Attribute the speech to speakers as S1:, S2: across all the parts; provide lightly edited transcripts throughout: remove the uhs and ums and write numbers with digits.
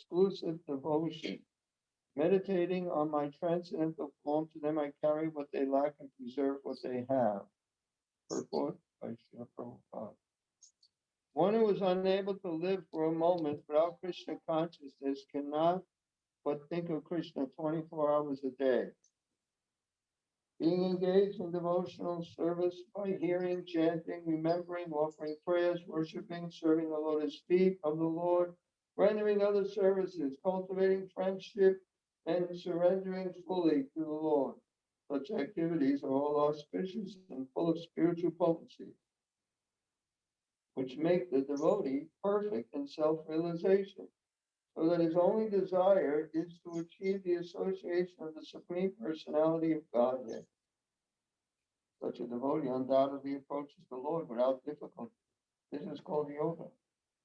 S1: exclusive devotion. Meditating on my transcendental form, to them I carry what they lack and preserve what they have. Purport by Srila Prabhupada. One who is unable to live for a moment without Krishna consciousness cannot but think of Krishna 24 hours a day. Being engaged in devotional service by hearing, chanting, remembering, offering prayers, worshiping, serving the lotus feet of the Lord, rendering other services, cultivating friendship, and surrendering fully to the Lord. Such activities are all auspicious and full of spiritual potency, which make the devotee perfect in self-realization, so that his only desire is to achieve the association of the Supreme Personality of Godhead. Such a devotee undoubtedly approaches the Lord without difficulty. This is called yoga.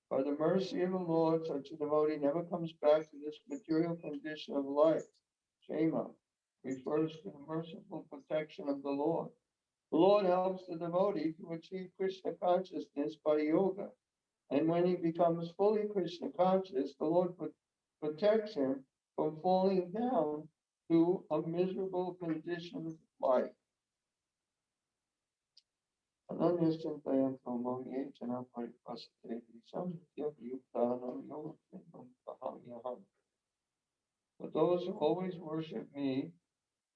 S1: By the mercy of the Lord, such a devotee never comes back to this material condition of life. Shema refers to the merciful protection of the Lord. The Lord helps the devotee to achieve Krishna consciousness by yoga. And when he becomes fully Krishna conscious, the Lord protects him from falling down to a miserable condition of life. But those who always worship me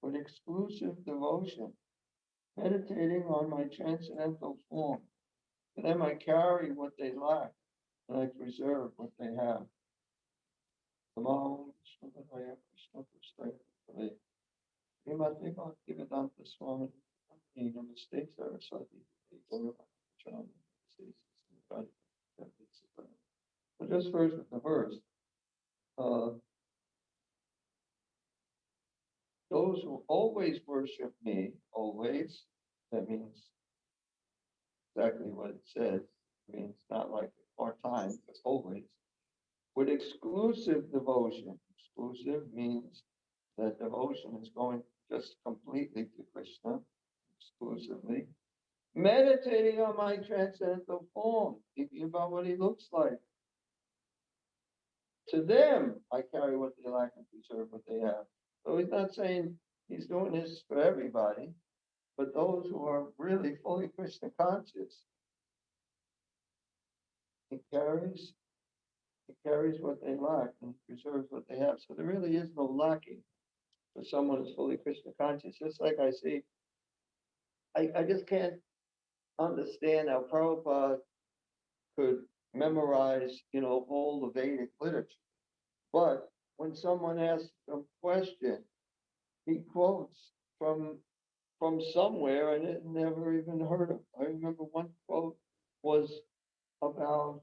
S1: with exclusive devotion, meditating on my transcendental form, to them I carry what they lack, and I preserve what they have. So just first with the verse, those who always worship me, always, that means exactly what it says. It means not like part-time, but always. With exclusive devotion. Exclusive means that devotion is going just completely to Krishna, exclusively. Meditating on my transcendental form, thinking about what he looks like. To them, I carry what they lack and preserve what they have. So he's not saying he's doing this for everybody, but those who are really fully Krishna conscious, he carries what they lack and preserves what they have. So there really is no lacking for someone who's fully Krishna conscious. Just like I see, I just can't understand how Prabhupada could memorize, all the Vedic literature. But when someone asks a question, he quotes from somewhere and it never even heard of. I remember one quote was about,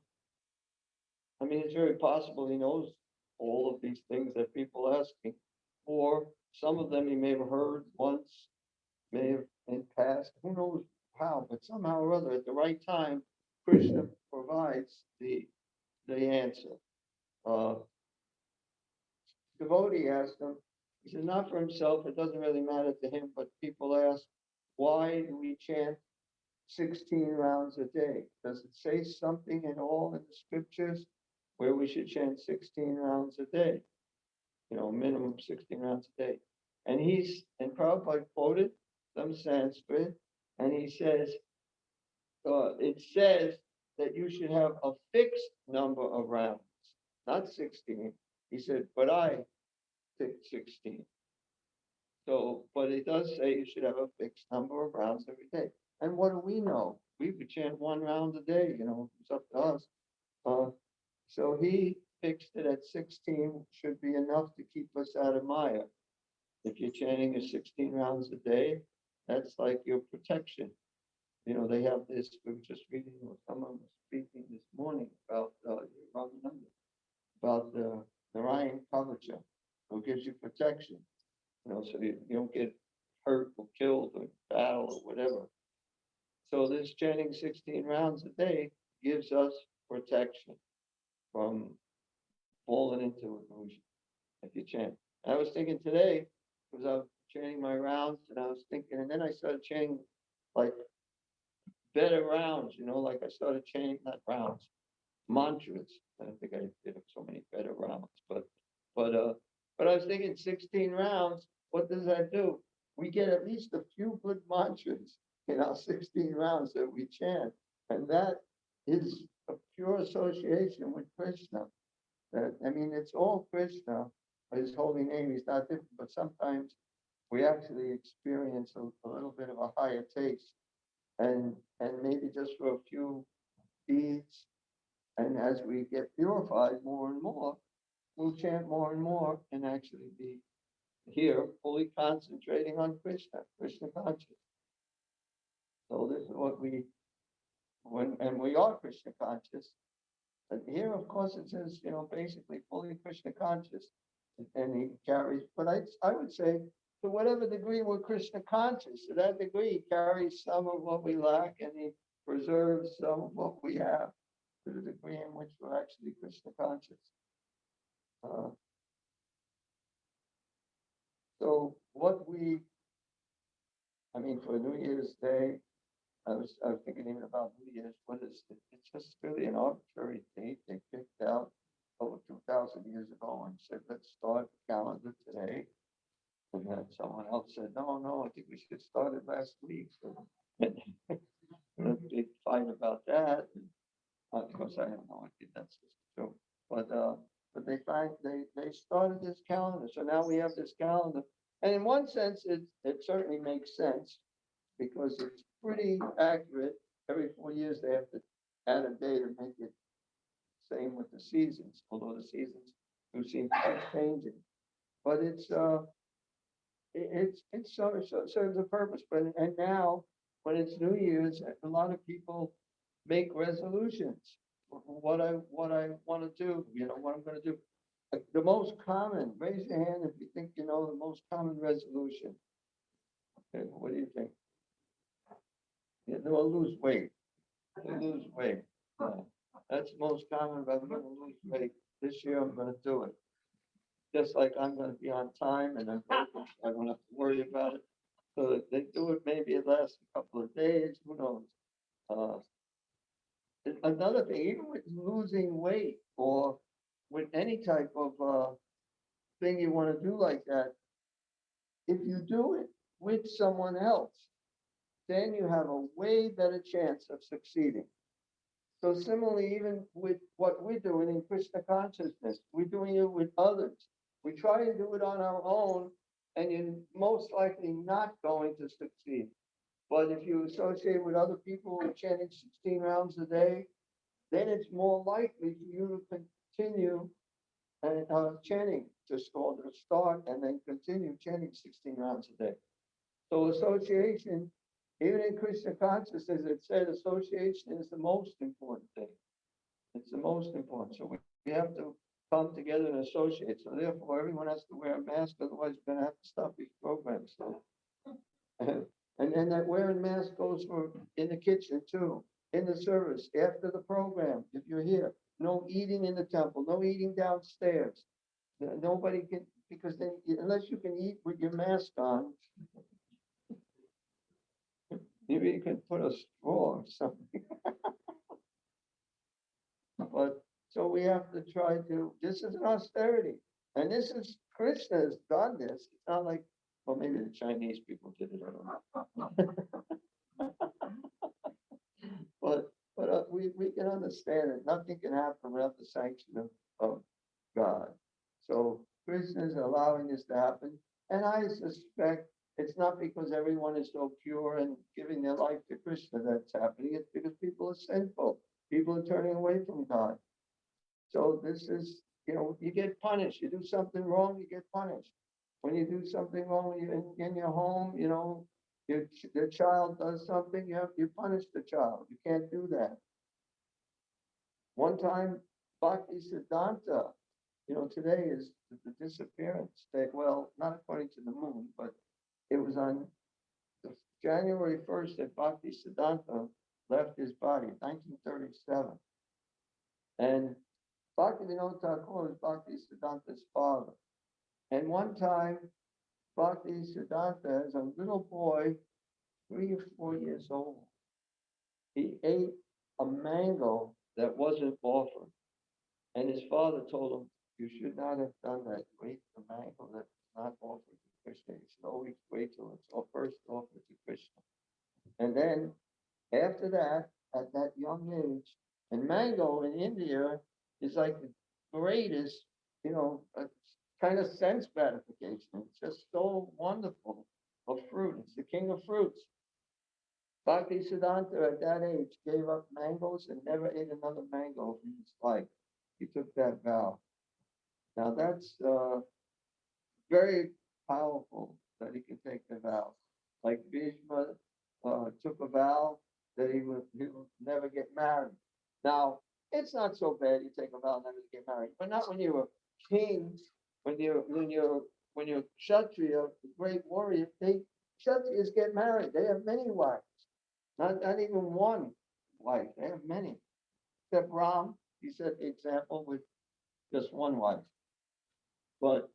S1: it's very possible he knows all of these things that people are asking, or some of them he may have heard once, may have in past, who knows how, but somehow or other at the right time, Krishna provides the answer. Devotee asked him, he said, not for himself, it doesn't really matter to him, but people ask, why do we chant 16 rounds a day? Does it say something at all in the scriptures where we should chant 16 rounds a day? Minimum 16 rounds a day. And Prabhupada quoted some Sanskrit, and he says, it says that you should have a fixed number of rounds, not 16. He said, but I picked 16. So, but it does say you should have a fixed number of rounds every day. And what do we know? We could chant 1 round a day, it's up to us. So he fixed it at 16, should be enough to keep us out of Maya. If you're chanting a 16 rounds a day, that's like your protection. They have this, we were just reading, someone was speaking this morning about, about the Narayan Kavacha, who gives you protection, so you don't get hurt or killed or battle or whatever. So this chanting 16 rounds a day gives us protection from falling into illusion if you chant. And I was thinking today, because I was chanting my rounds, and I was thinking, and then I started chanting like better rounds, like I started chanting, not rounds, mantras. I don't think I did so many better rounds, but But I was thinking 16 rounds, what does that do? We get at least a few good mantras in our 16 rounds that we chant. And that is a pure association with Krishna. I mean, it's all Krishna, his holy name, he's not different, but sometimes we actually experience a little bit of a higher taste. And maybe just for a few beads, and as we get purified more and more, we'll chant more and more and actually be here fully concentrating on Krishna, Krishna conscious. So this is what and we are Krishna conscious. But here, of course, it says, basically fully Krishna conscious. And he carries, but I would say, to whatever degree we're Krishna conscious, to that degree, he carries some of what we lack and he preserves some of what we have to the degree in which we're actually Krishna conscious. So for New Year's Day, I was thinking even about New Year's. What is it? It's just really an arbitrary date they picked out over 2,000 years ago and said, let's start the calendar today. And then someone else said, no, I think we should start it last week. So a big fight about that. And, of course, I have no idea that's true. But they started this calendar. So now we have this calendar. And in one sense, it certainly makes sense because it's pretty accurate. Every 4 years they have to add a day to make it same with the seasons, although the seasons do seem to be changing. But it serves a purpose. And now when it's New Year's, a lot of people make resolutions. What I want to do, what I'm going to do. The most common, raise your hand if you think you know the most common resolution. Okay, what do you think? They'll lose weight. Lose weight. That's the most common, but I'm going to lose weight. This year I'm going to do it. Just like I'm going to be on time and I don't have to worry about it. So they do it, maybe it lasts a couple of days, who knows. Another thing, even with losing weight or with any type of thing you want to do like that, if you do it with someone else, then you have a way better chance of succeeding. So similarly, even with what we're doing in Krishna consciousness, we're doing it with others. We try and do it on our own, and you're most likely not going to succeed. But if you associate with other people who are chanting 16 rounds a day, then it's more likely for you to continue chanting, just go to start and then continue chanting 16 rounds a day. So association, even in Krishna consciousness, it said association is the most important thing. It's the most important. So we have to come together and associate. So therefore, everyone has to wear a mask, otherwise we're going to have to stop these programs. So, and then that wearing mask goes for in the kitchen too, in the service, after the program, if you're here. No eating in the temple, no eating downstairs. Nobody can, because then unless you can eat with your mask on, maybe you can put a straw or something. But so we have to try to, this is an austerity. And this is, Krishna has done this. It's not like, well, maybe the Chinese people did it, I don't know. But we can understand it. Nothing can happen without the sanction of God. So Krishna is allowing this to happen. And I suspect it's not because everyone is so pure and giving their life to Krishna that's happening. It's because people are sinful. People are turning away from God. So this is, you get punished. You do something wrong, you get punished. When you do something wrong in your home, your child does something, you punish the child. You can't do that. One time, Bhakti Siddhanta, today is the disappearance day. Well, not according to the moon, but it was on January 1st that Bhakti Siddhanta left his body, 1937. And Bhaktivinoda Thakur is Bhakti Siddhanta's father. And one time, Bhakti Siddhanta, as a little boy, 3 or 4 years old, he ate a mango that wasn't offered. And his father told him, You should not have done that. Wait the mango that's not offered to Krishna. You should always wait till it's first offered to Krishna. And then after that, at that young age, and mango in India is like the greatest, kind of sense gratification. It's just so wonderful of fruit. It's the king of fruits. Bhakti Siddhanta at that age gave up mangoes and never ate another mango in his life. He took that vow. Now that's very powerful that he can take the vow. Like Bhishma took a vow that he would never get married. Now it's not so bad you take a vow never to get married, but not when you're a king, when you're Kshatriya, a great warrior. Kshatriyas get married. They have many wives, not even one wife. They have many. Except Ram, he set the example with just one wife. But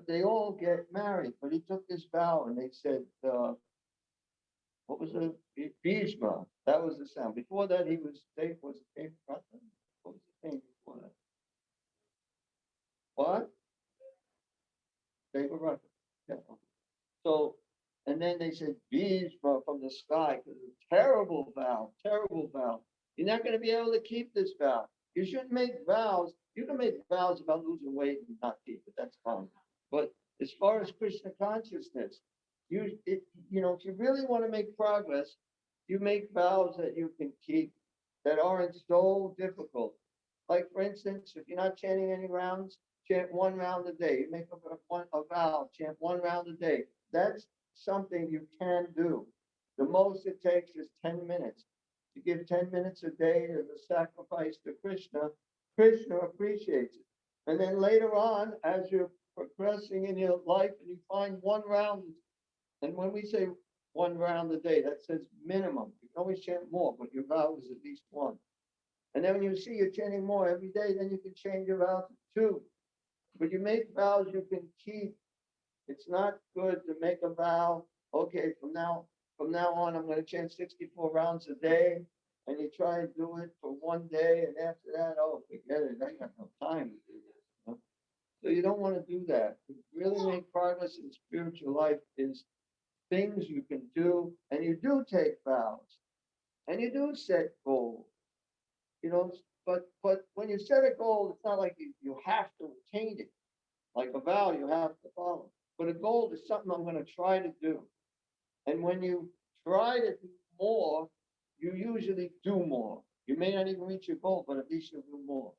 S1: they all get married. But he took this vow, and they said, what was it? Bhishma. That was the sound. Before that, he was Dave. Was it Dave Rutland? What was the name before that? What? Dave Rutland. Yeah. So, and then they said Bhishma from the sky, because it's a terrible vow, terrible vow. You're not going to be able to keep this vow. You shouldn't make vows. You can make vows about losing weight and not keep it. That's fine. But as far as Krishna consciousness, if you really want to make progress, you make vows that you can keep that aren't so difficult. Like, for instance, if you're not chanting any rounds, chant one round a day. You make a vow, chant one round a day. That's something you can do. The most it takes is 10 minutes. You give 10 minutes a day as a sacrifice to Krishna, Krishna appreciates it. And then later on, as you're progressing in your life and you find one round, and when we say one round a day, that says minimum. You can always chant more, but your vow is at least one. And then when you see you're chanting more every day, then you can change your vow to two. But you make vows you can keep. It's not good to make a vow, okay, from now on, I'm going to chant 64 rounds a day, and you try to do it for one day, and after that, oh, forget it, I got no time to do this. So you don't want to do that. To really make progress in spiritual life is things you can do, and you do take vows, and you do set goals, but when you set a goal, it's not like you have to attain it. Like a vow, you have to follow. But a goal is something I'm going to try to do. And when you try to do more, you usually do more. You may not even reach your goal, but at least you'll do more.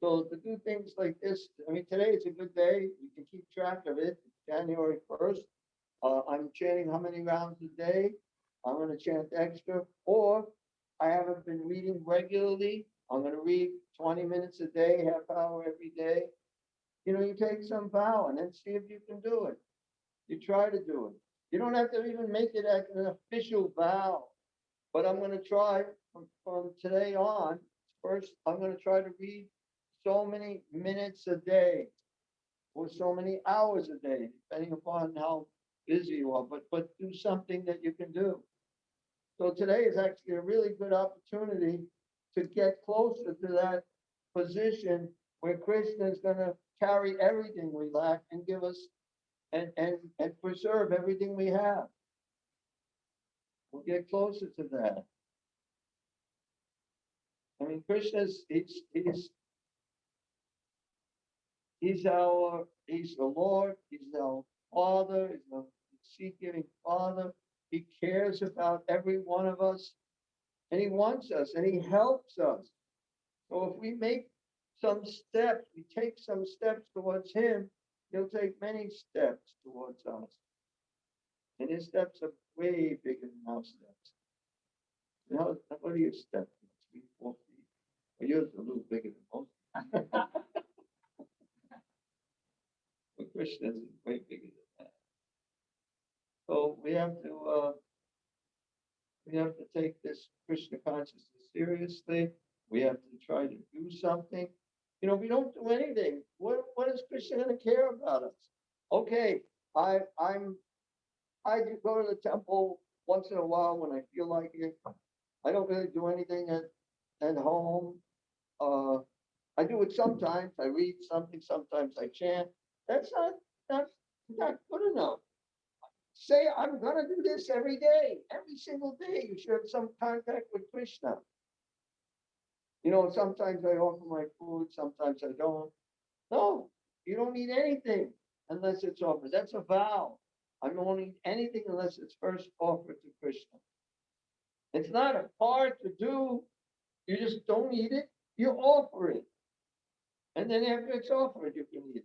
S1: So to do things like this, today is a good day. You can keep track of it. It's January 1st. I'm chanting how many rounds a day? I'm going to chant extra. Or I haven't been reading regularly. I'm going to read 20 minutes a day, half hour every day. You take some vow and then see if you can do it. You try to do it. You don't have to even make it an official vow. But I'm going to try from today on. First, I'm going to try to read so many minutes a day or so many hours a day, depending upon how busy you are. But do something that you can do. So today is actually a really good opportunity to get closer to that position where Krishna is going to carry everything we lack and give us and preserve everything we have. We'll get closer to that. Krishna's he's the Lord, he's our Father, he's the seed-giving Father. He cares about every one of us, and he wants us, and he helps us. So if we make some steps, we take some steps towards him, he'll take many steps towards us. And his steps are way bigger than our steps. What are your steps? 3, 4 feet. Well, yours are a little bigger than most. But Krishna's is way bigger than that. So we have to take this Krishna consciousness seriously. We have to try to do something. We don't do anything. What is Krishna going to care about us? Okay, I go to the temple once in a while when I feel like it. I don't really do anything at home. I do it sometimes. I read something, sometimes I chant. That's not good enough. Say, I'm gonna do this every day, every single day. You should have some contact with Krishna. You know, sometimes I offer my food, sometimes I don't. No, you don't need anything unless it's offered. That's a vow. I don't need anything unless it's first offered to Krishna. It's not hard to do. You just don't need it. You offer it. And then after it's offered, you can eat it.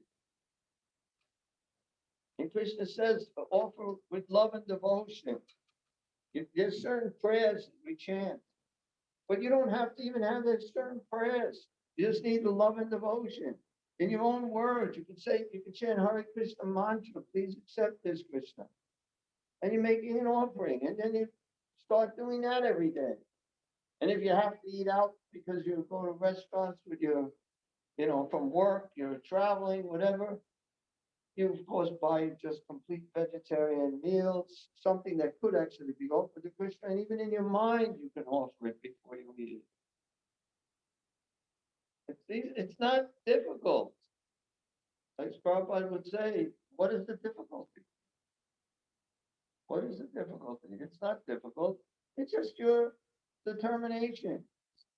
S1: And Krishna says, offer with love and devotion. There's certain prayers we chant, but you don't have to even have those certain prayers. You just need the love and devotion. In your own words, you can say, you can chant Hare Krishna mantra, please accept this, Krishna. And you're making an offering, and then you start doing that every day. And if you have to eat out because you go to restaurants with your, from work, you're traveling, whatever, you of course buy just complete vegetarian meals, something that could actually be offered to Krishna, and even in your mind you can offer it before you eat it. It's not difficult. Like Prabhupada would say, what is the difficulty? What is the difficulty? It's not difficult. It's just your determination,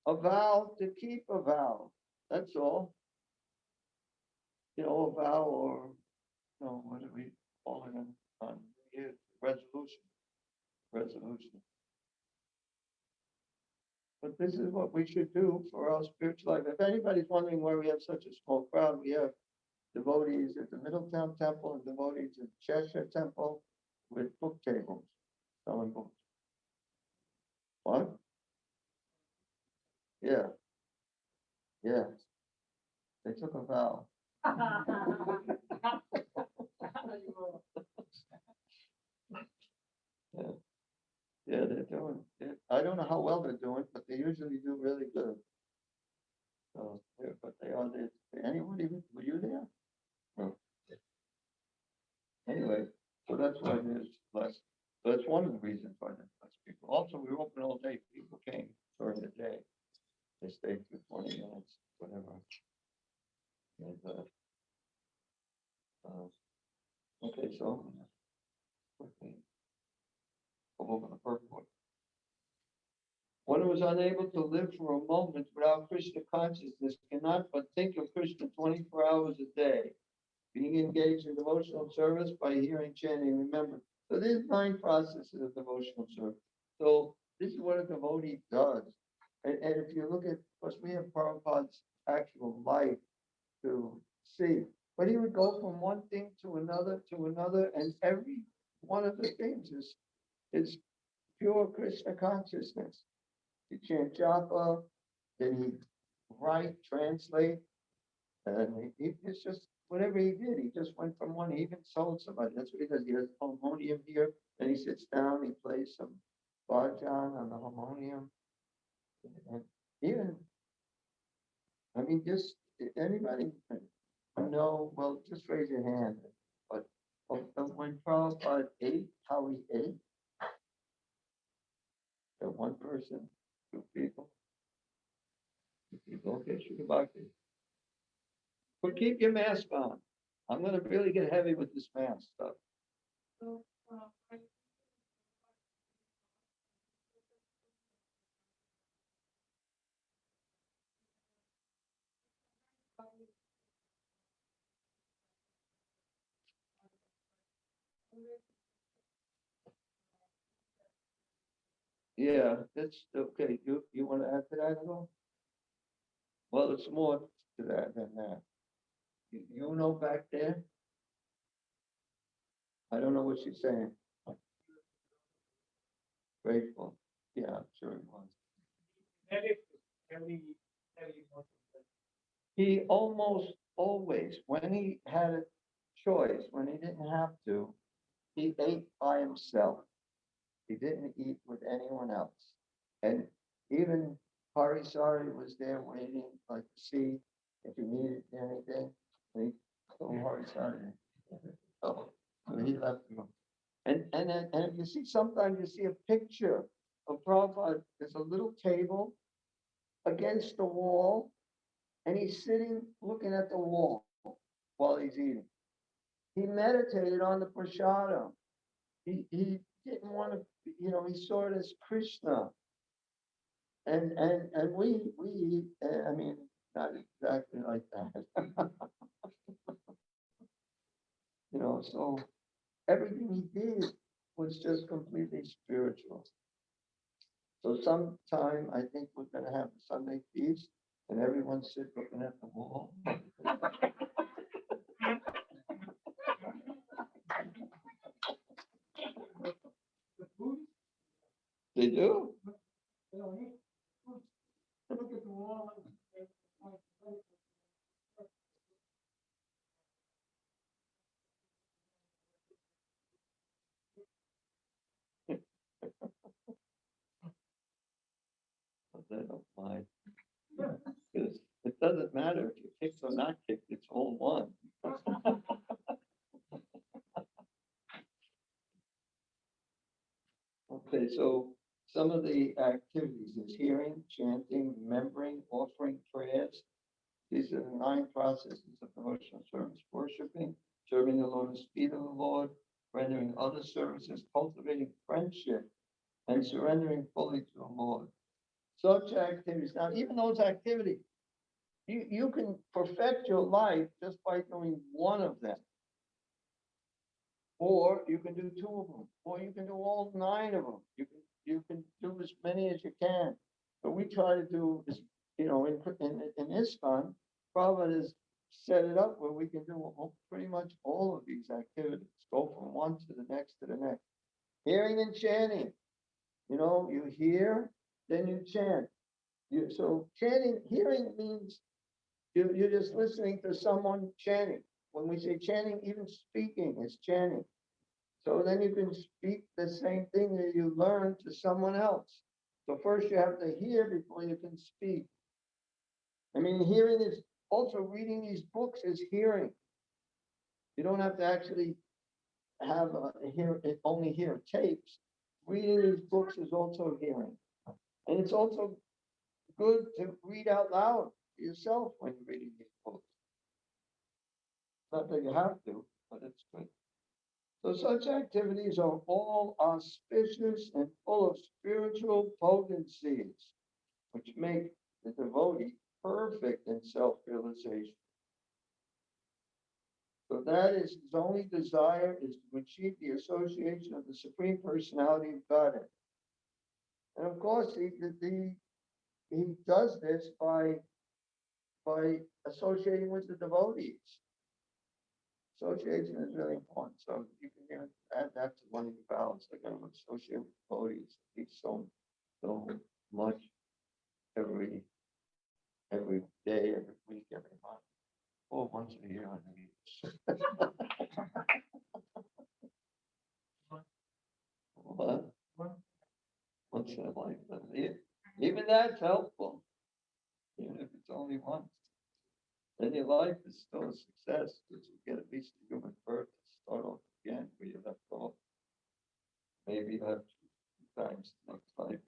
S1: a vow to keep a vow. That's all. A vow, or what do we call it on here? Resolution. But this is what we should do for our spiritual life. If anybody's wondering why we have such a small crowd, we have devotees at the Middletown Temple and devotees at Cheshire Temple with book tables, selling books. What? Yeah. Yeah. They took a vow. Yeah. Yeah, they're doing it. I don't know how well they're doing, but they usually do really good. So, but they are there. Anybody, were you there? No. Anyway, so that's why there's less. So that's one of the reasons why there's less people. Also, we were open all day. People came during the day. They stayed for 20 minutes, whatever. And, okay, so quickly go over the purport. One who is unable to live for a moment without Krishna consciousness cannot but think of Krishna 24 hours a day, being engaged in devotional service by hearing, chanting, remember. So there's 9 processes of devotional service. So this is what a devotee does. And if you look at, of course, we have Prabhupada's actual life to see. But he would go from one thing to another, and every one of the things is pure Krishna consciousness. He chant japa, then he write, translate, and it's just whatever he did. He just went from one. He even sold somebody. That's what he does. He has a harmonium here, and he sits down. He plays some bhajan on the harmonium, and even, I mean, just anybody know? Well, just raise your hand. But when Prabhupada ate, how he ate, that one person, 2 people. Okay, Shukabhakti. But keep your mask on. I'm going to really get heavy with this mask stuff. Yeah, that's okay. You want to add to that at all? Well, it's more to that than that. You know back there? I don't know what she's saying. Grateful. Yeah, I'm sure it was. He almost always, when he had a choice, when he didn't have to, he ate by himself. He didn't eat with anyone else. And even Parisari was there waiting, like to see if he needed anything. And he told Parisari. So he left him. And if you see, sometimes you see a picture of Prabhupada. There's a little table against the wall, and he's sitting looking at the wall while he's eating. He meditated on the prashadam. He didn't want to, he saw it as Krishna. And we eat, I mean, not exactly like that. So everything he did was just completely spiritual. So sometime I think we're going to have a Sunday feast and everyone sit looking at the wall. They do? Look at the wall. They don't mind. Because it doesn't matter if you kicked or not kicked, it's all one. Okay, so some of the activities is hearing, chanting, remembering, offering prayers. These are the 9 processes of devotional service: worshiping, serving the Lord, the feet of the Lord, rendering other services, cultivating friendship, and surrendering fully to the Lord. Such activities. Now, even those activities, you can perfect your life just by doing one of them. Or you can do 2 of them, or you can do all 9 of them. You can do as many as you can. But we try to do this, in ISKCON, Prabhupada has set it up where we can do pretty much all of these activities. Go from one to the next to the next. Hearing and chanting. You hear, then you chant. So chanting, hearing means you're just listening to someone chanting. When we say chanting, even speaking is chanting. So then you can speak the same thing that you learned to someone else. So first you have to hear before you can speak. I mean, hearing is also reading these books is hearing. You don't have to actually have only hear tapes. Reading these books is also hearing. And it's also good to read out loud to yourself when you're reading these books. Not that you have to, but it's good. So such activities are all auspicious and full of spiritual potencies, which make the devotee perfect in self-realization. So that is his only desire, is to achieve the association of the Supreme Personality of Godhead. And of course, he does this by associating with the devotees. Association is really important. So you can even add that to one of your vows. They're going to associate with devotees. It's so much every day, every week, every month, or once a year on the What? Once in a lifetime. Even that's helpful. Even if it's only once. Then your life is still a success because you get at least a human birth to start off again where you left off. Maybe you have 2 times next life.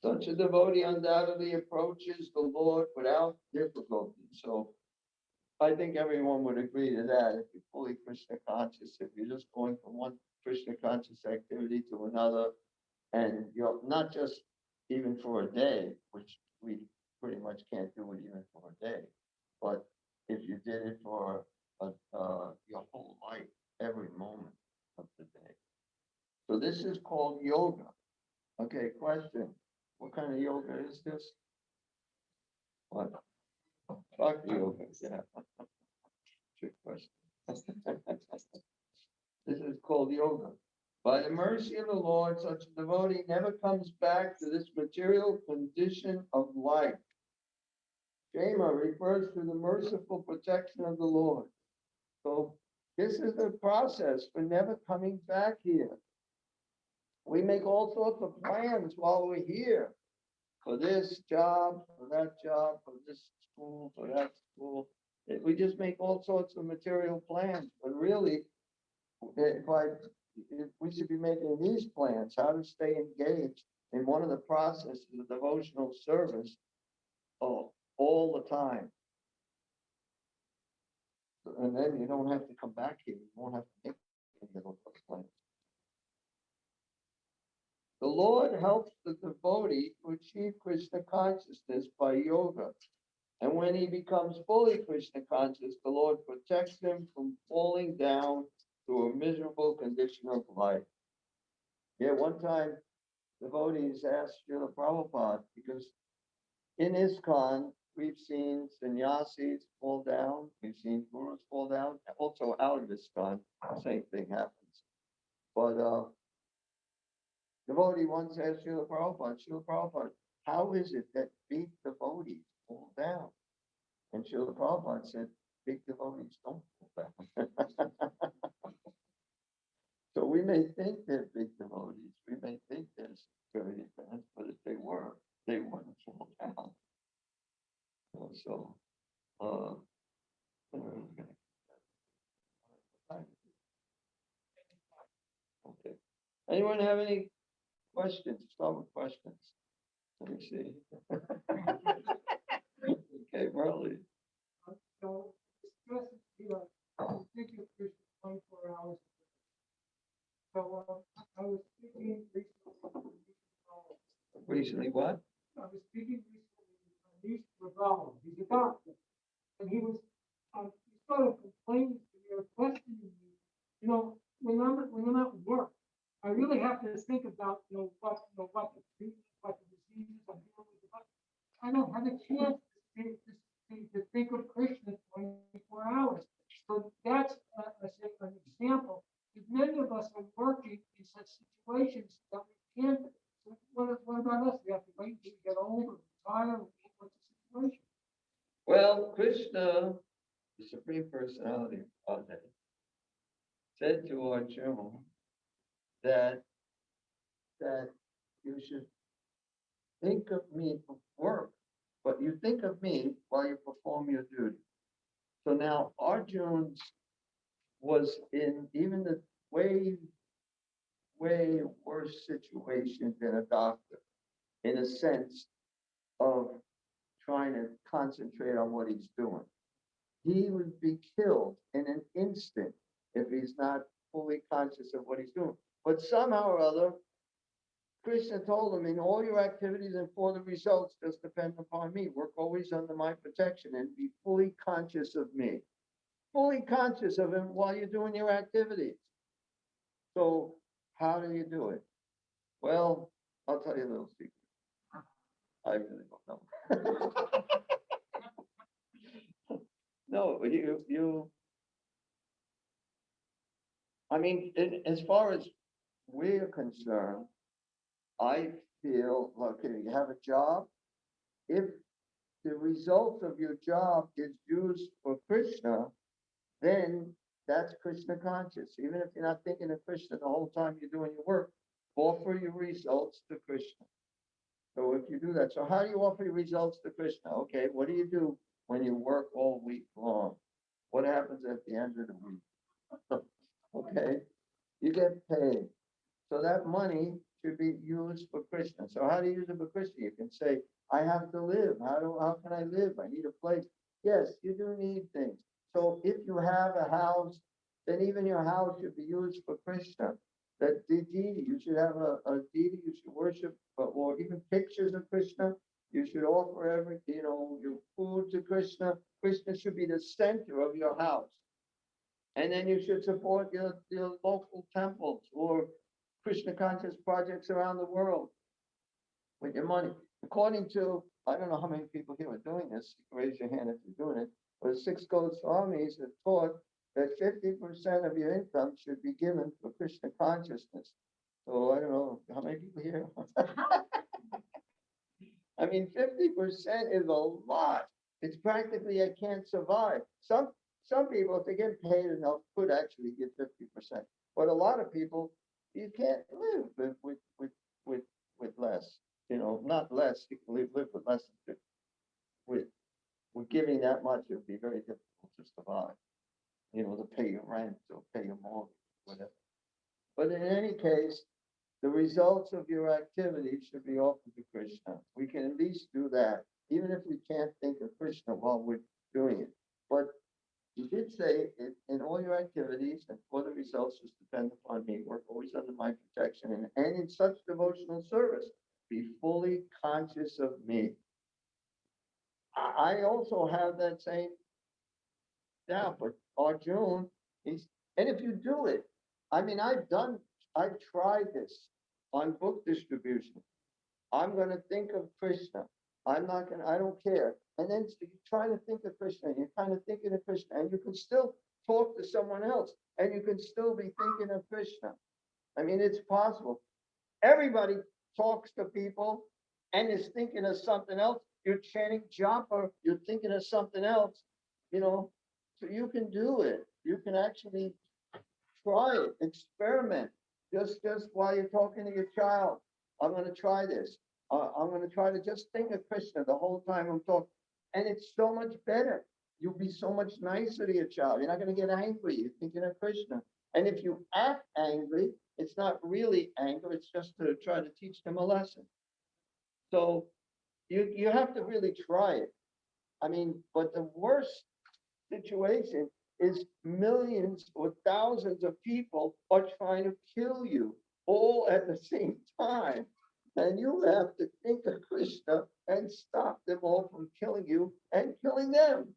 S1: Such a devotee undoubtedly approaches the Lord without difficulty. So I think everyone would agree to that. If you're fully Krishna conscious, if you're just going from one Krishna conscious activity to another, and you're not just even for a day, which we pretty much can't do it even for a day, but if you did it for your whole life, every moment of the day. So this is called yoga. Okay, question. What kind of yoga is this? What? Bhakti yoga, yeah. Trick question. This is called yoga. By the mercy of the Lord, such a devotee never comes back to this material condition of life. Shema refers to the merciful protection of the Lord. So this is the process for never coming back here. We make all sorts of plans while we're here. For this job, for that job, for this school, for that school. We just make all sorts of material plans, but really, if we should be making these plans, how to stay engaged in one of the processes of devotional service all the time. And then you don't have to come back here. You won't have to make any of those plans. The Lord helps the devotee to achieve Krishna consciousness by yoga. And when he becomes fully Krishna conscious, the Lord protects him from falling down to a miserable condition of life. Yeah, one time devotees asked Srila Prabhupada, because in ISKCON, we've seen sannyasis fall down, we've seen gurus fall down, also out of ISKCON, same thing happens. But devotee once asked Srila Prabhupada, how is it that big devotees fall down? And Srila Prabhupada said, big devotees don't fall down. So we may think they're big devotees, we may think they're very advanced, but if they were, they wouldn't fall down. So, okay. Anyone have any questions? Start with questions. Let me see. Okay, Marley.
S2: So, stress is, think of Krishna 24 hours. So, I was speaking
S1: Recently what?
S2: I was speaking recently with Manish Raval. He's a doctor. And he was, he started complaining to me or questioning me. When I'm at work, I really have to think about, what the treatment, what the diseases I'm dealing with. But I don't have a chance to think of Krishna 24 hours. So that's, an example. Many of us are working in such situations that we can't. So what about us? We have to wait until we get old or retire. What's the situation?
S1: Well, Krishna, the Supreme Personality of Godhead, said to Arjuna that you should think of me for work, but you think of me while you perform your duty. So now Arjuna was in even the way worse situation than a doctor, in a sense of trying to concentrate on what he's doing. He would be killed in an instant if he's not fully conscious of what he's doing. But somehow or other, Krishna told him, in all your activities and for the results, just depend upon me. Work always under my protection and be fully conscious of me. Fully conscious of him while you're doing your activities. So how do you do it? Well, I'll tell you a little secret. I really don't know. No, I mean, as far as we're concerned, I feel, okay, you have a job. If the result of your job is used for Krishna, then that's Krishna conscious. Even if you're not thinking of Krishna the whole time you're doing your work, offer your results to Krishna. So if you do that, so how do you offer your results to Krishna? Okay, what do you do when you work all week long? What happens at the end of the week? Okay, you get paid. So that money should be used for Krishna. So how do you use it for Krishna? You can say, I have to live. How can I live? I need a place. Yes, you do need things. So if you have a house, then even your house should be used for Krishna. That the deity, you should have a deity you should worship, or even pictures of Krishna. You should offer your food to Krishna. Krishna should be the center of your house. And then you should support your local temples or Krishna conscious projects around the world with your money. According to, I don't know how many people here are doing this, raise your hand if you're doing it, but the 6 Goswamis have taught that 50% of your income should be given for Krishna consciousness. So I don't know how many people here. I mean, 50% is a lot. It's practically, I can't survive. Some people, if they get paid enough, could actually get 50%. But a lot of people, you can't live with less. Not less. You can live with less than 50. With giving that much, it would be very difficult to survive. To pay your rent or pay your mortgage. in any case, the results of your activities should be offered to Krishna. We can at least do that, even if we can't think of Krishna while we're doing it. But he did say, in all your activities, and for the results, just depend upon me. Work always under my protection, and in such devotional service, be fully conscious of me. I also have that same doubt, but Arjun, and if you do it, I mean, I've tried this on book distribution. I'm going to think of Krishna. I don't care. And then you try to think of Krishna, you're kind of thinking of Krishna, and you can still talk to someone else, and you can still be thinking of Krishna. I mean, it's possible. Everybody talks to people and is thinking of something else. You're chanting japa, you're thinking of something else, so you can do it. You can actually try it, experiment, just while you're talking to your child. I'm going to try this. I'm going to try to just think of Krishna the whole time I'm talking. And it's so much better. You'll be so much nicer to your child. You're not going to get angry. You're thinking of Krishna. And if you act angry, it's not really anger. It's just to try to teach them a lesson. So you have to really try it. I mean, but the worst situation is millions or thousands of people are trying to kill you all at the same time. And you have to think of Krishna and stop them all from killing you and killing them.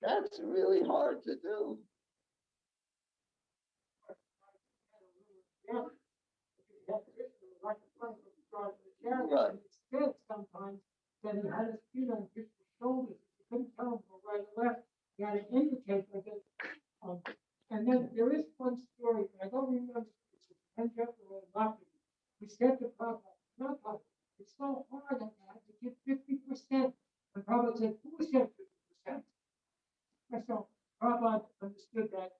S1: That's really hard to do. Right.
S2: It's said sometimes that he had his feet on Krishna's shoulders. He couldn't tell him from right or left. He had to indicate with it. And then there is one story, I don't remember, it's a 10 chapter or not. He said to Prabhupada, no, Prabhupada, it's so hard that I have to give 50%. And Prabhupada said, who said 50%? And so Prabhupada understood that.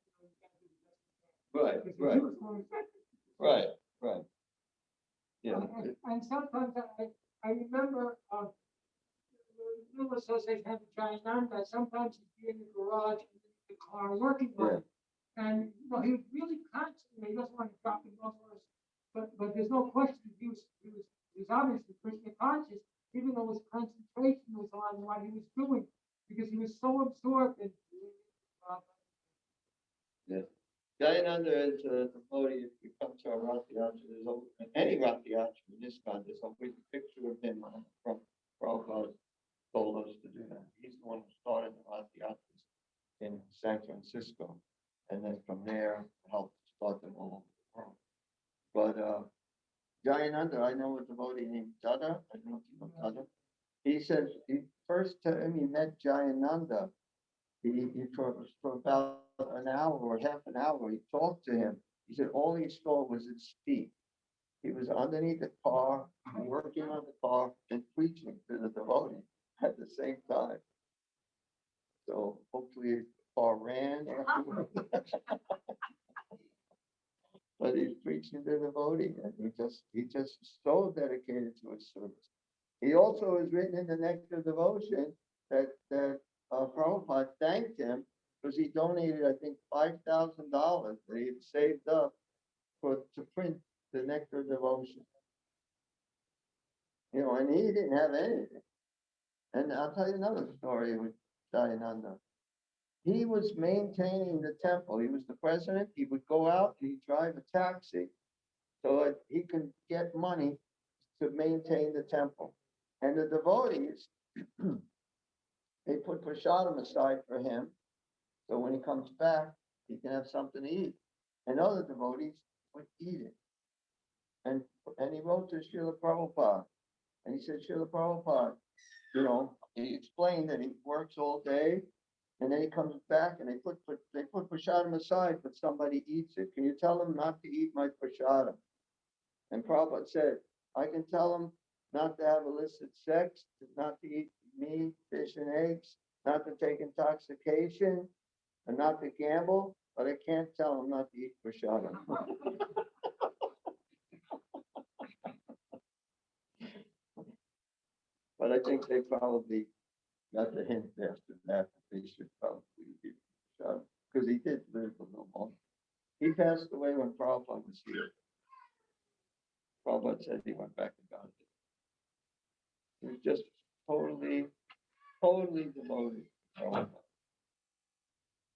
S1: Right. Yeah.
S2: And sometimes I remember the little association had a Jayananda. Sometimes he'd be in the garage in the car working on it. And he was really constantly, he doesn't want to drop him off, but there's no question he was obviously Krishna conscious, even though his concentration was on what he was doing, because he was so absorbed in.
S1: Jayananda is a devotee. If you come to our Rath Yatra, there's always, any Rath Yatra in ISKCON, there's always a picture of him from Prabhupada told us to do that. He's the one who started the Rath Yatras in San Francisco, and then from there helped start them all over the world. But Jayananda, I know a devotee named Dada. I don't know if you know Dada. He says first time he met Jayananda, he for about an hour or half an hour, he talked to him. He said all he saw was his feet. He was underneath the car, working on the car and preaching to the devotee at the same time. So hopefully the car ran afterwards. But he's preaching to the devotee, and he just so dedicated to his service. He also has written in the Nectar Devotion that Prabhupada thanked him because he donated, I think, $5,000 that he had saved up to print the Nectar Devotion. And he didn't have anything. And I'll tell you another story with Dayananda. He was maintaining the temple. He was the president. He would go out and he'd drive a taxi so that he could get money to maintain the temple. And the devotees, they put prasadam aside for him. So when he comes back, he can have something to eat. And other devotees would eat it. And he wrote to Srila Prabhupada. And he said, Srila Prabhupada, he explained that he works all day. And then he comes back and they put prasadam aside, but somebody eats it. Can you tell him not to eat my prasadam? And Prabhupada said, I can tell him not to have illicit sex, not to eat meat, fish, and eggs, not to take intoxication, and not to gamble, but I can't tell him not to eat prasadam. But I think they probably got the hint after that they should probably eat prasadam, because he did live a little longer. He passed away when Prabhupada was here. Prabhupada said he went back and got it. He was just totally devoted to Prabhupada.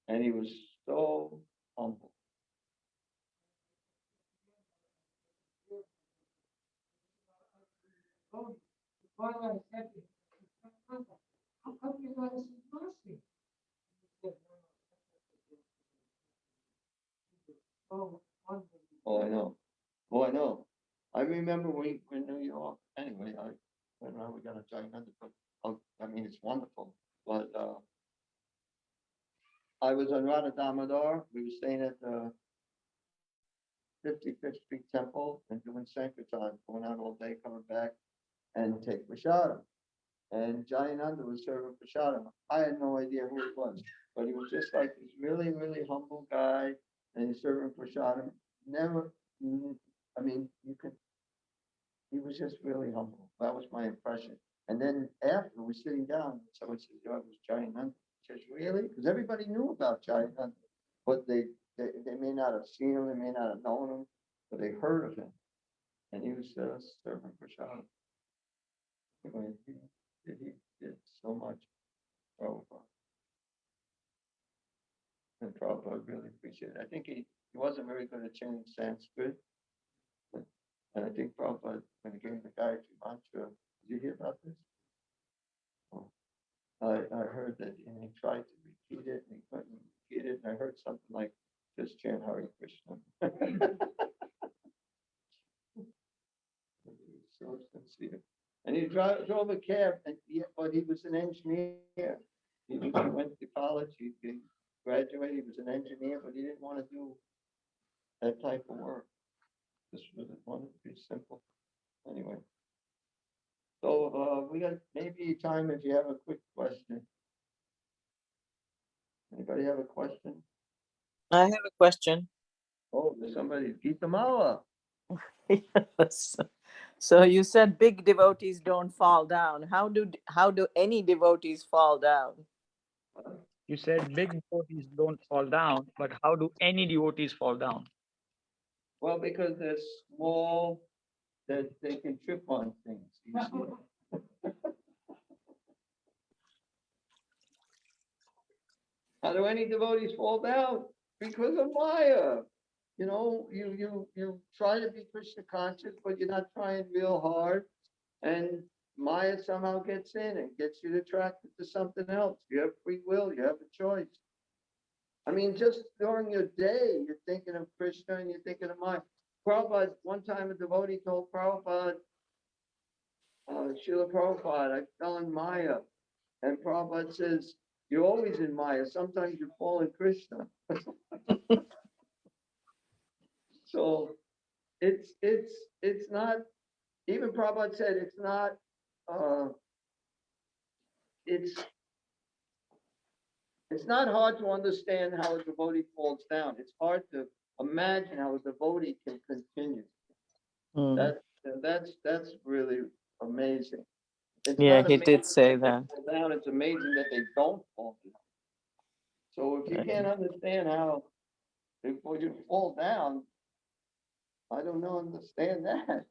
S1: And he was so humble.
S2: Finally, I said to him, how come you let us in mercy? He said, "Oh,
S1: Oh, I know. Oh, I know. I remember we were in New York. Anyway, I don't know, we got a giant under, but I mean, it's wonderful. But I was on Radha Damodar. We were staying at the 55th Street Temple and doing Sankirtan, going out all day, coming back and take Prashadam. And Jayananda was serving Prashadam. I had no idea who it was, but he was just like this really humble guy, and he's serving Prashadam. Never, I mean, he was just really humble. That was my impression. And then after we're sitting down, someone said, "Oh, it was Jayananda." I said, "Really?" Because everybody knew about Jayananda, but they may not have seen him, they may not have known him, but they heard of him. And he was serving Prashadam. Anyway, he did so much for Prabhupada. And Prabhupada really appreciated it. I think he wasn't very good at chanting Sanskrit. And I think Prabhupada, when he gave the Gayatri Mantra, did you hear about this? Oh, I heard that and he tried to repeat it and he couldn't repeat it. And I heard something like, just chant Hare Krishna. So sincere. And he drove a cab, but he was an engineer. He went to college, he graduated, he was an engineer, but he didn't want to do that type of work. This wanted to be simple. Anyway. So we got maybe time if you have a quick question. Anybody have a question?
S3: I have a question.
S1: Oh, there's somebody, Gita Mala.
S3: Yes. So you said big devotees don't fall down. How do any devotees fall down?
S4: You said big devotees don't fall down, but how do any devotees fall down?
S1: Well, because they're small, that they can trip on things easily. How do any devotees fall down? Because of Maya. You know, you try to be Krishna conscious, but you're not trying real hard. And Maya somehow gets in and gets you attracted to something else. You have free will, you have a choice. I mean, just during your day, you're thinking of Krishna and you're thinking of Maya. Prabhupada, one time a devotee told Prabhupada, Srila Prabhupada, I fell in Maya. And Prabhupada says, you're always in Maya. Sometimes you fall in Krishna. So it's not, even Prabhupada said it's not, it's not hard to understand how a devotee falls down. It's hard to imagine how a devotee can continue.
S3: Hmm.
S1: That's really amazing. It's
S3: Yeah,
S1: not
S3: he
S1: amazing
S3: did say
S1: that they
S3: that.
S1: fall down. It's amazing that they don't fall down. So if you can't understand how before you fall down, I don't know, understand that.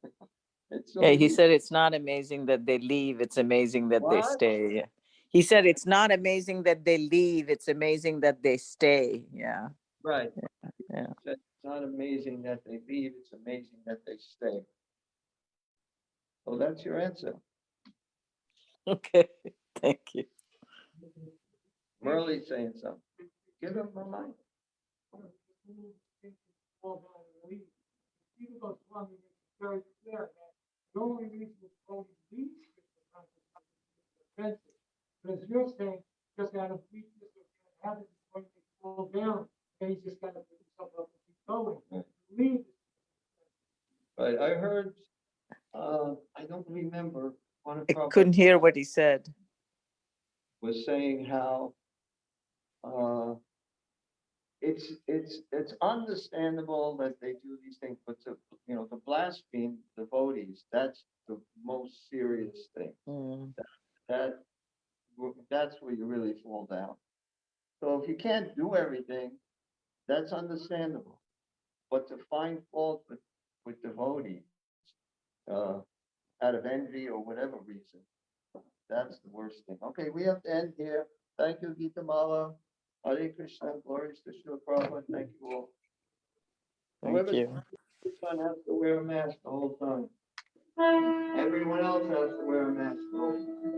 S1: It's so
S3: Yeah, he
S1: easy.
S3: said it's not amazing that they leave. It's amazing that they
S1: What?
S3: stay. He said it's not amazing that they leave. It's amazing that they stay. Yeah.
S1: Right.
S3: Yeah.
S1: It's not amazing that they leave. It's amazing that they stay. So that's your answer.
S3: Okay. Thank you.
S1: Murley's saying something. Give him a mic.
S2: People go Swami makes it very clear that the only reason it's called leads Krishna consciousness is offensive. But as you're saying, just out of weakness or habit, it's going to fall down, then he's just got to pick himself up and keep going. Lead.
S1: Right. I heard, I don't remember, one of
S3: I couldn't
S1: Prabhupada's
S3: hear what he said.
S1: was saying how it's understandable that they do these things, but to blaspheme devotees, that's the most serious thing.
S3: Mm.
S1: That's where you really fall down. So if you can't do everything, that's understandable. But to find fault with devotees, out of envy or whatever reason, that's the worst thing. Okay, we have to end here. Thank you, Gita Mala. Hare Krishna, glories to Srila Prabhupada. Thank you all.
S3: Thank
S1: Whoever's
S3: you.
S1: son has to wear a mask the whole time. Everyone else has to wear a mask the whole time.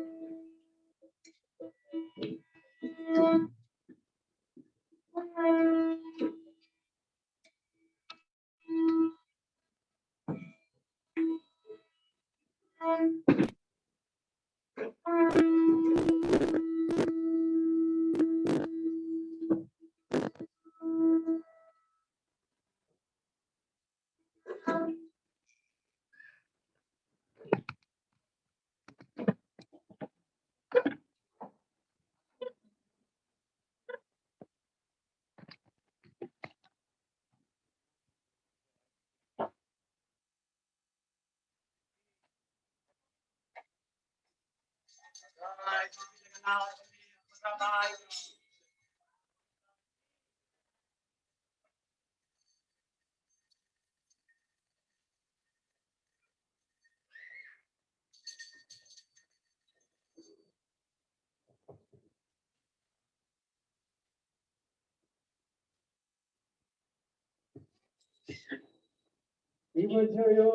S1: Shiva Jayo,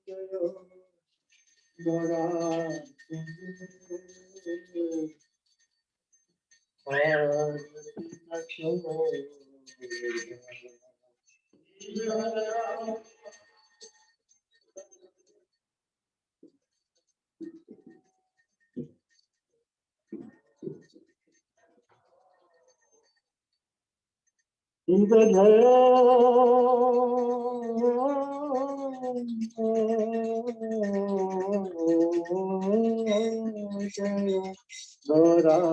S1: Jayo, Gora, Shiva Jayo, Gora,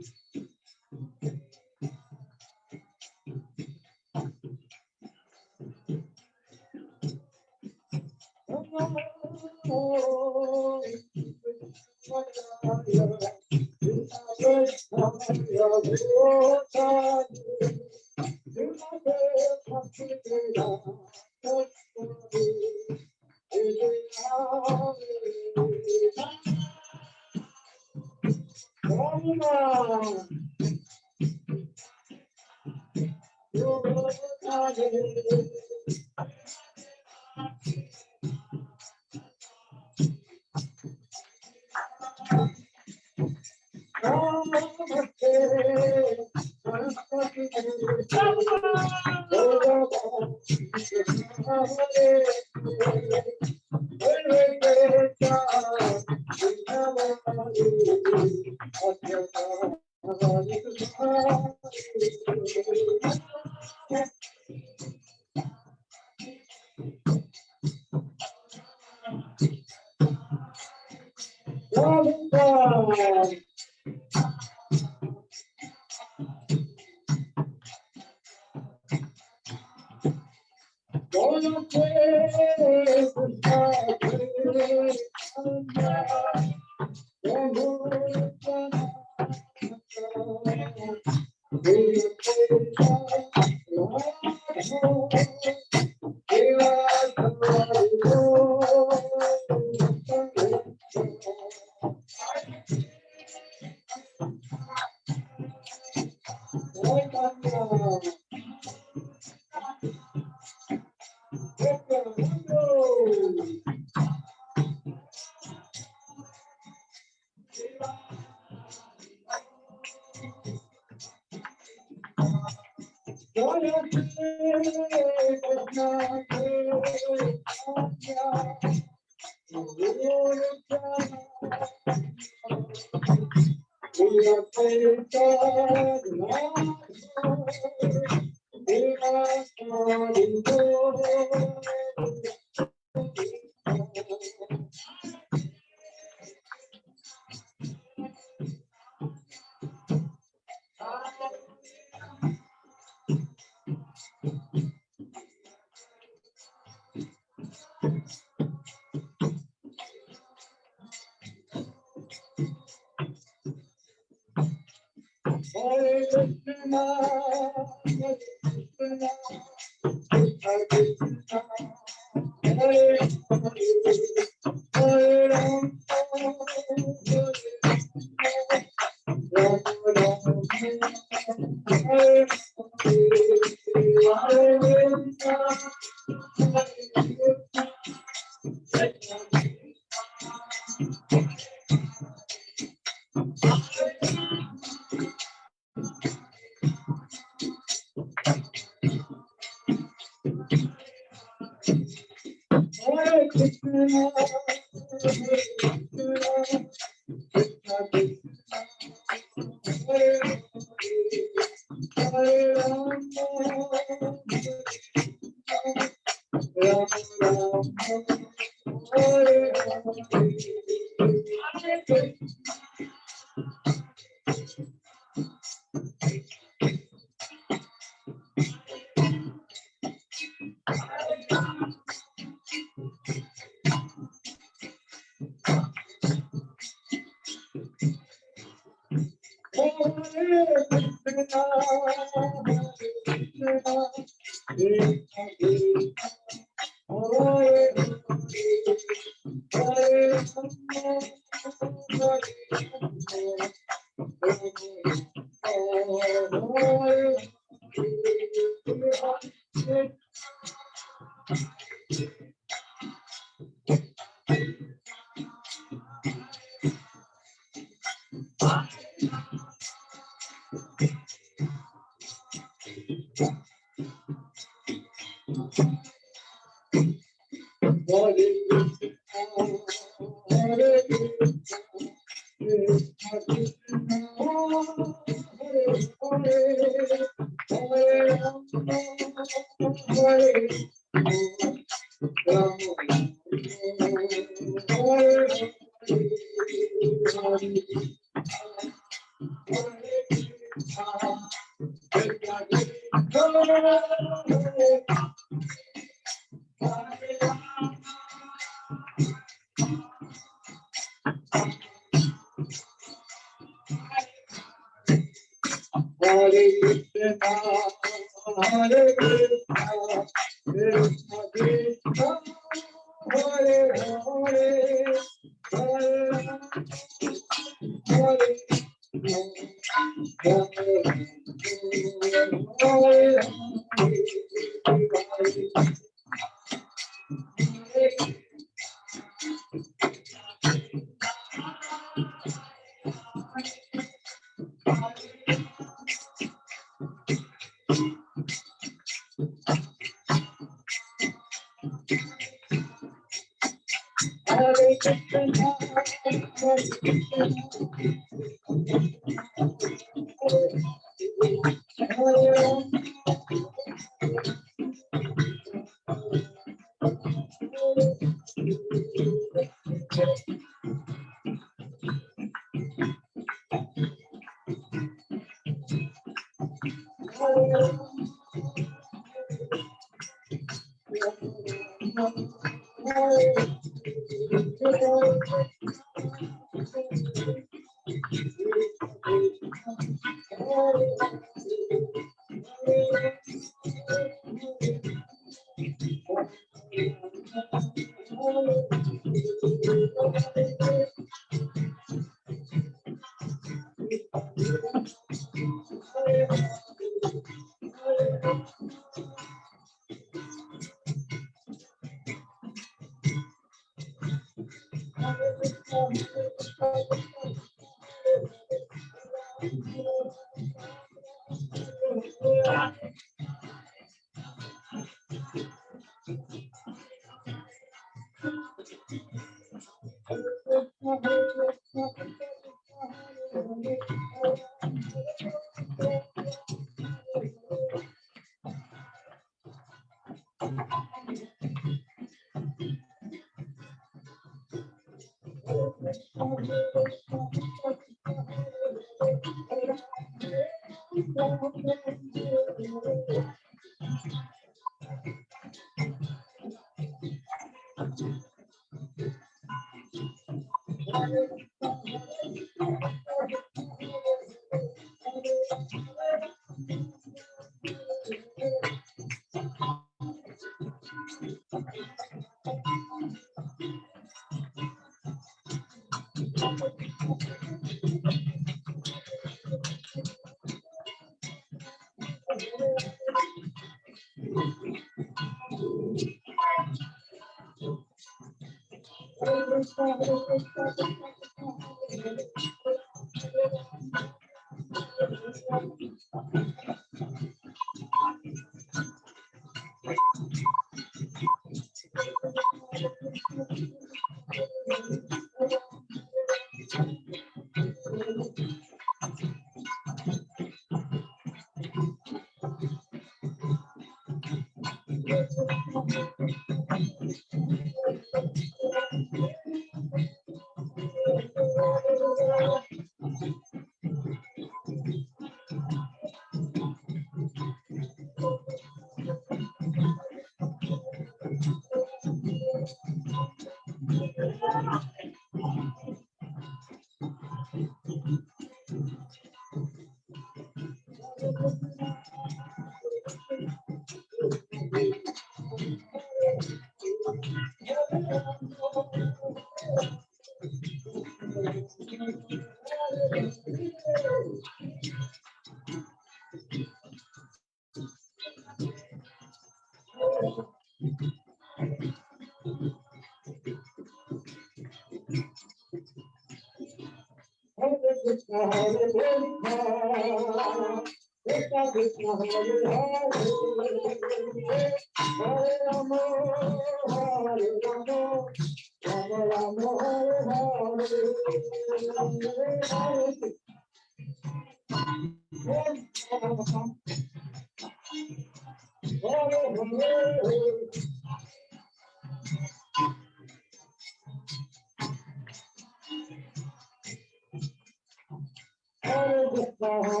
S1: Prabhupada.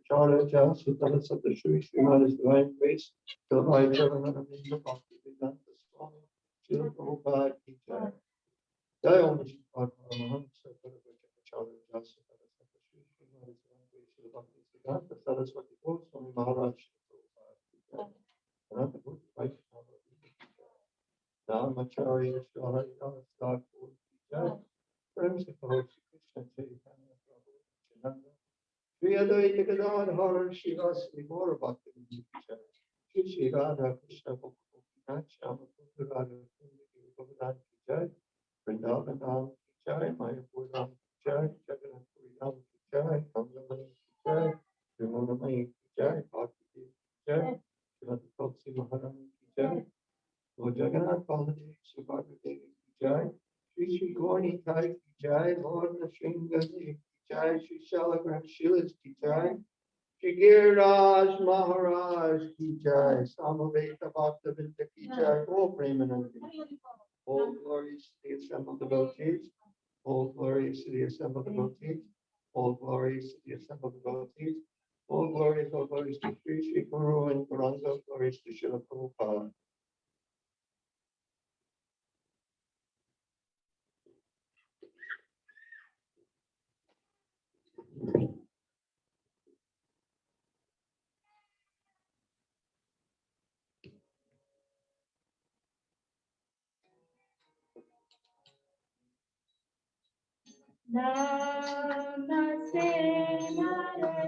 S1: Acharya Sutara Satashui Srimad is divine grace. Shalai Charanaravinda Bhakti Vedanta Swami. Srila Prabhupada ki jai. Jai Om Vishnu Paramahamsa Acharya Sutara Satashui Srimad is divine grace. Srila Bhakti Vedanta Saraswati Goswami Maharaj Prabhupada ki jai. Ananta Bhuti Vaishnava ki jai. Namacharya Shalai Thakur ki jai. Prem se Karo Krishna Chaitanya Prabhu Nityananda. Shri Advaita Gadadhar Shivasri Gaura Bhakti Vinod Shri Shri Radha Krishna Gopinath Shama Kunda Radha Kundi Bhagavan Ki Jai Vrindavan Dham Ki Jai Mayapur Dham Ki Jai Jagannath Puri Dham Ki Jai Kamala Ki Jai Vimona Mai Ki Jai Bhakti Devi Ki Jai Srimati Tulsi Maharani Ki Jai Lord Jagannath Baladev Subhadra Devi Ki Jai Shri Shri Gauri Thai Ki Jai Lord Nrsimha Dev Ki Jai Shri Shalagram Shilas Ki Jai Shri Giriraj Maharaj Ki Jai Samaveta Bhakta Vinda Ki Jai All Premanandi. All glories to the assembled devotees. All glories glories to the assembled devotees. All glories to the assembled devotees. All glories to Sri Guru and Gauranga. Glories to Srila Prabhupada.
S5: Namaste Narayana.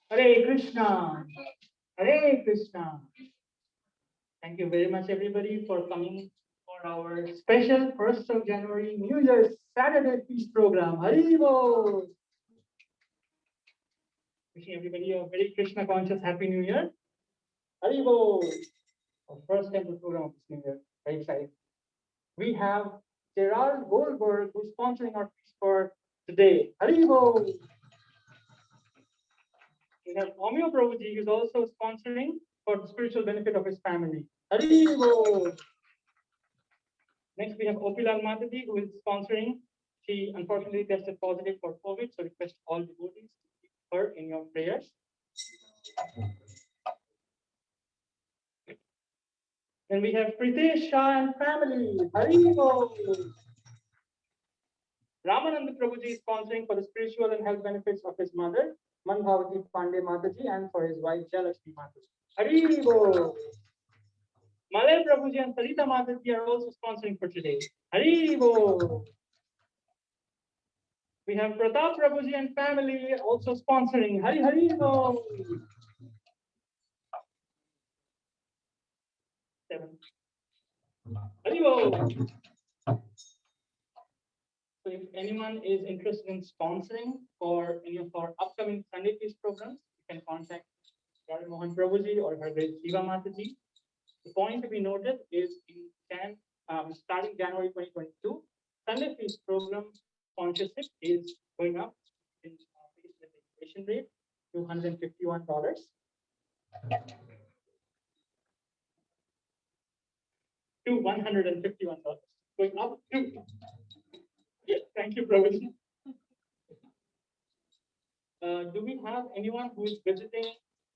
S4: Hare Krishna. Hare Krishna. Thank you very much, everybody, for coming for our special 1st of January New Year's Saturday Feast program. Haribo! Wishing everybody a very Krishna conscious Happy New Year. Haribo! Our first ever program of this New Year. Very excited. We have Gerard Goldberg who's sponsoring our feast for today. Haribo! We have Omyo Prabhuji who's also sponsoring for the spiritual benefit of his family. Haribo! Next, we have Opilal Mataji, who is sponsoring. She unfortunately tested positive for COVID, so request all devotees to keep her in your prayers. Then we have Pritesh Shah and family. Haribo. Ramananda Prabhuji is sponsoring for the spiritual and health benefits of his mother, Manbhavati Pandey Mataji, and for his wife, Jalashmi Mataji. Haribo. Malay Prabhuji and Sarita Mataji are also sponsoring for today. Haribo. We have Pratap Prabhuji and family also sponsoring. Haribo. 7. Haribo. So if anyone is interested in sponsoring for any of our upcoming Sunday Feast programs, you can contact Pyari Mohan Prabhuji or her great Shiva Mataji. The point to be noted is starting January 2022, Sunday Feast program sponsorship is going up in the registration rate to $151. To $151. Going up to. Thank you, Prabhuji. Do we have anyone who is visiting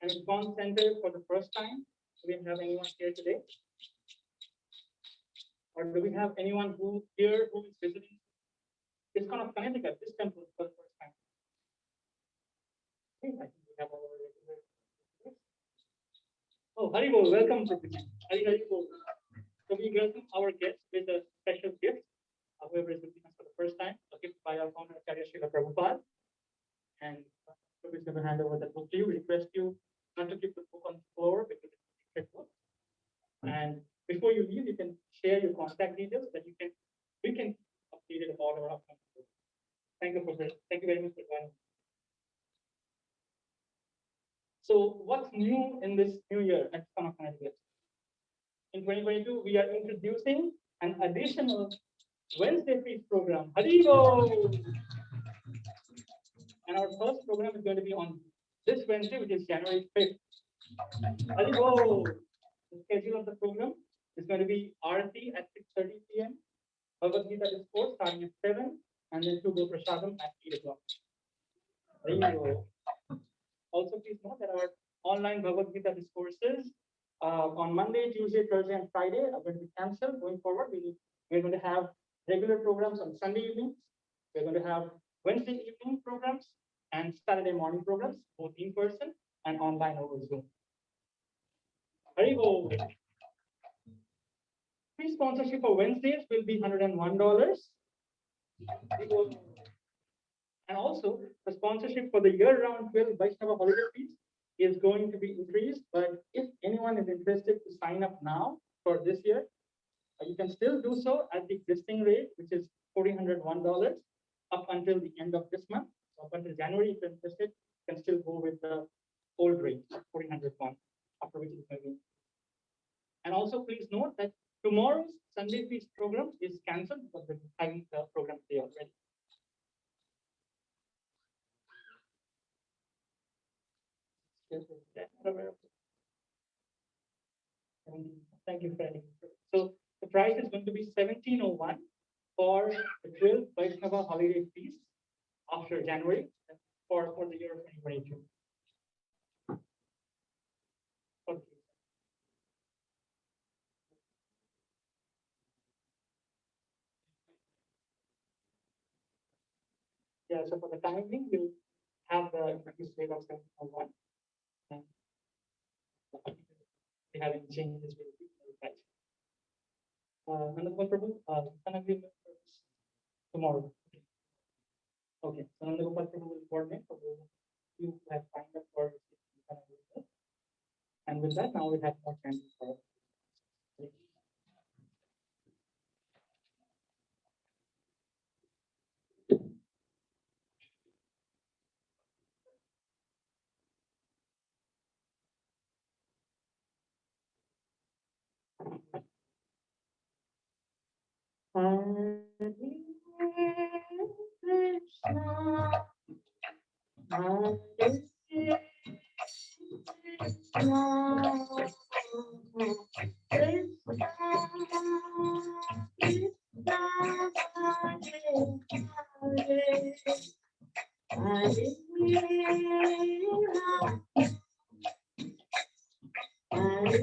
S4: an ISKCON center for the first time? Do we have anyone here today? Or do we have anyone who is visiting ISKCON of Connecticut, this temple for the first time? Okay, I think we have our regular. Oh, Haribo, welcome, Prabhuji. Haribo. So we welcome our guests with a special gift. Whoever is visiting us for the first time, a gift by our founder, Acharya Srila Prabhupada. And Prabhu is going to hand over the book to you. We request you not to keep the book on the floor because it's a secret book. And before you leave, you can share your contact details that we can update it all our upcoming book. Thank you very much for joining. So what's new in this new year at ISKCON of Connecticut? In 2022, we are introducing an additional Wednesday feast program. Haribo! And our first program is going to be on this Wednesday, which is January 5th. Haribo! The schedule of the program is going to be Aarti at 6:30 p.m. Bhagavad Gita discourse starting at 7, and then Sugo Prasadam at 8 o'clock. Haribo! Also, please note that our online Bhagavad Gita discourses on Monday, Tuesday, Thursday, and Friday are going to be cancelled. Going forward, we're going to have regular programs on Sunday evenings. We're going to have Wednesday evening programs and Saturday morning programs, both in person and online over Zoom. Haribo. Free sponsorship for Wednesdays will be $101. And also, the sponsorship for the year-round 12 Vaishnava holiday feast is going to be increased. But if anyone is interested to sign up now for this year, you can still do so at the existing rate, which is $1,401 up until the end of this month. So up until January, if you're interested, you can still go with the old rate, $1,401, after which it's going to be. And also, please note that tomorrow's Sunday Feast program is cancelled because we're having the program today already. Thank you, Freddie. So the price is going to be $1,701 for the 12 Vaishnava holiday feast after January for the year of 2022. Okay. Yeah, so for the time being, we'll have the increased rate of 701. And if we have any changes, we'll write. Nandagopal Prabhu, can I be tomorrow? Okay, so Nandagopal Prabhu will coordinate for those you have signed up for. And with that, now we have more time for.
S5: Hare Krishna, Hare Krishna, Krishna Krishna, Hare Hare Hare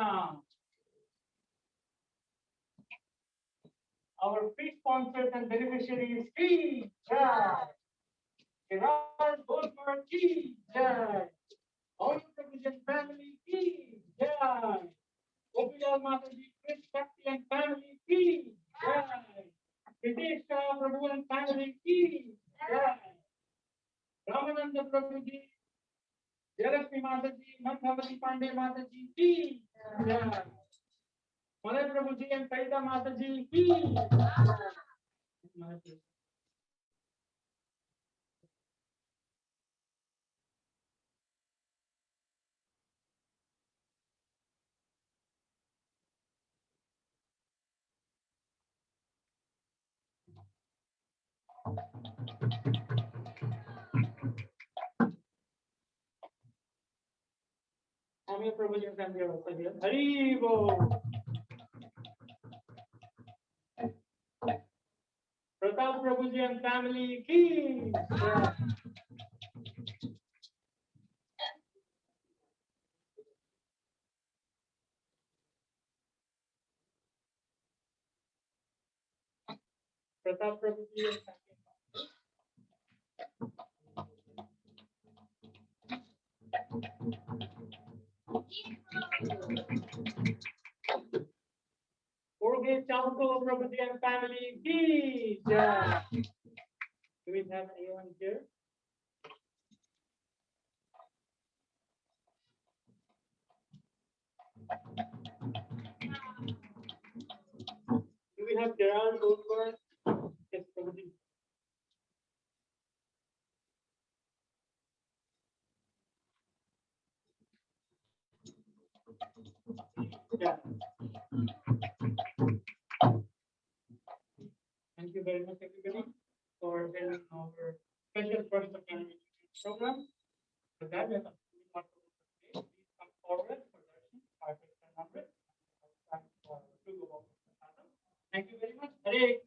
S4: Krishna. Our free sponsors and beneficiaries, Ki Jai. Gerard Goldberg, Ki Jai. All Provision family, Ki Jai. Gopilal Mataji, Chris Shakti and family, Ki Jai. Hitesh Prabhu and family, Ki Jai. Ramananda Prabhuji, Jayalakshmi Mataji, Manbhavati Pandey Mataji, Ki Jai. Malay Prabhuji and Kaita Mataji, Ki Jai. Amir Prabhuji and family are also here. Hari Bo. Pratap Prabhuji and family, Ki Jai. Pratap Prabhuji and family. Jorge Chalco Prabhuji and family, Ki Jai. Do we have anyone here? Do we have Gerald Goldberg? Yes, Prabhuji. Yeah. Thank you very much, everybody, for attending our special first of January program. With that, we have completed our program for today. Please come forward for darshan 5 to 10 hundred. Thank you very much. Hare